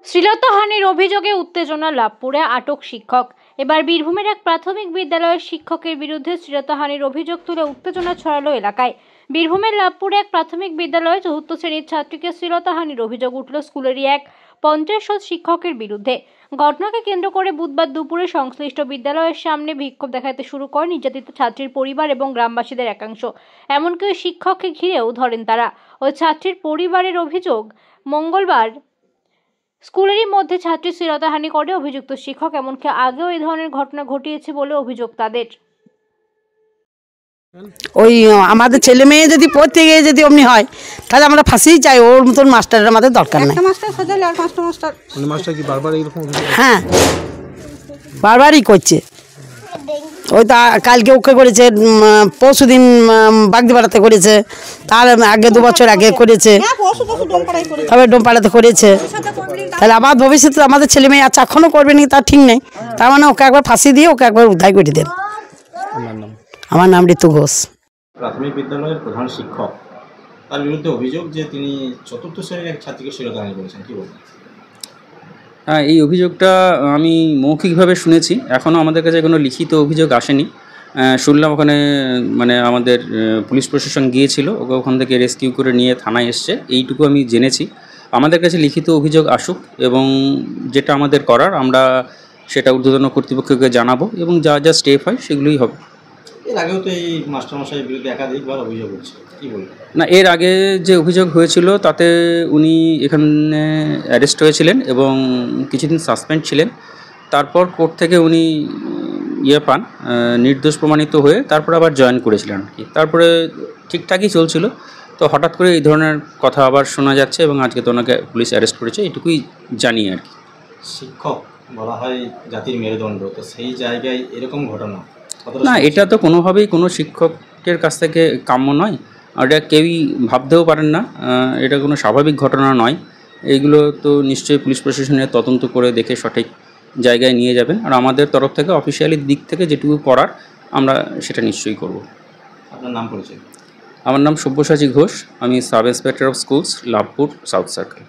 শ্লীলতাহানির অভিযোগে উত্তেজনা লাভপুরে আটক শিক্ষক। এবার বীরভূমের এক প্রাথমিক বিদ্যালয়ের শিক্ষকের বিরুদ্ধে শ্লীলতাহানির অভিযোগ তুলে উত্তেজনা ছড়ালো এলাকায়। বীরভূমের লাভপুরে এক প্রাথমিক বিদ্যালয়ে চতুর্থ শ্রেণীর ছাত্রীকে শ্লীলতাহানির অভিযোগ উঠল স্কুলেরই এক 50 শিক্ষকের বিরুদ্ধে। ঘটনাকে কেন্দ্র করে বুধবার দুপুরে সংশ্লিষ্ট বিদ্যালয়ের সামনে বিক্ষোভ দেখাতে শুরু করে নির্যাতিত ছাত্রীর পরিবার এবং গ্রামবাসীদের একাংশ। এমনকি ওই শিক্ষককে ঘিরেও ধরেন তারা। ওই ছাত্রীর পরিবারের অভিযোগ, মঙ্গলবার স্কুলেরই মধ্যে ছাত্রী শ্লীলতাহানি করে অভিযুক্ত শিক্ষক। এমনকি আগেও এই ধরনের ঘটনা ঘটিয়েছে বলে অভিযোগ তাদের। ওই আমাদের ছেলে মেয়ে যদি পড়তে গিয়ে যদি অমনি হয় তাহলে আমরা ফাঁসিই চাই, ওর মতন মাস্টারের আমাদের দরকার নেই। হ্যাঁ, বারবারই করছে। ওই তা কালকে ওকে করেছে, পরশু দিন বাগদিপাড়াতে করেছে, তার আগে 2 বছর আগে করেছে, তবে ডোমপাড়াতে করেছে। তাহলে আমার ভবিষ্যতে আমাদের ছেলে মেয়ে আছে, এখনও করবে নি তার ঠিক নেই। তার মানে ওকে একবার ফাঁসি দিয়ে ওকে একবার উদ্ধার করে দেন। আমার নাম ঋতু ঘোষ। প্রাথমিক বিদ্যালয়ের প্রধান শিক্ষক, তার বিরুদ্ধে অভিযোগ যে তিনি চতুর্থ শ্রেণীর এক ছাত্রীকে শ্লীলতাহানি করেছেন, কি বলবেন? হ্যাঁ, এই অভিযোগটা আমি মৌখিকভাবে শুনেছি, এখনও আমাদের কাছে কোনো লিখিত অভিযোগ আসেনি। শুনলাম ওখানে মানে আমাদের পুলিশ প্রশাসন গিয়েছিল, ওকে ওখান থেকে রেস্কিউ করে নিয়ে থানায় এসছে, এইটুকু আমি জেনেছি। আমাদের কাছে লিখিত অভিযোগ আসুক এবং যেটা আমাদের করার আমরা সেটা ঊর্ধ্বতন কর্তৃপক্ষকে জানাবো এবং যা যা স্টেপ হয় সেগুলোই হবে। এর আগেও তো এই মাস্টারমশাইয়ের বিরুদ্ধে একাধিকবার অভিযোগ হচ্ছে, কি বলবেন? না, এর আগে যে অভিযোগ হয়েছিল তাতে উনি এখানে অ্যারেস্ট হয়েছিলেন এবং কিছুদিন সাসপেন্ড ছিলেন। তারপর কোর্ট থেকে উনি পান, নির্দোষ প্রমাণিত হয়ে তারপর আবার জয়েন করেছিলেন আর কি। তারপরে ঠিকঠাকই চলছিল, তো হঠাৎ করে এই ধরনের কথা আবার শোনা যাচ্ছে এবং আজকে তো ওনাকে পুলিশ অ্যারেস্ট করেছে, এটুকুই জানি আর কি। শিক্ষক বলা হয় জাতির মেরুদণ্ড, তো সেই জায়গায় এরকম ঘটনা না, এটা তো কোনোভাবেই কোনো শিক্ষকের কাছ থেকে কাম্য নয়, আর এটা কেউই ভাবতেও পারেন না। এটা কোনো স্বাভাবিক ঘটনা নয়। এইগুলো তো নিশ্চয়ই পুলিশ প্রশাসনের তদন্ত করে দেখে সঠিক জায়গায় নিয়ে যাবেন, আর আমাদের তরফ থেকে অফিসিয়ালি দিক থেকে যেটুকু করার আমরা সেটা নিশ্চয়ই করব। আপনার নাম পরিচয়? আমার নাম সব্যসাচী ঘোষ, আমি sub inspector of schools, Labhpur south circle.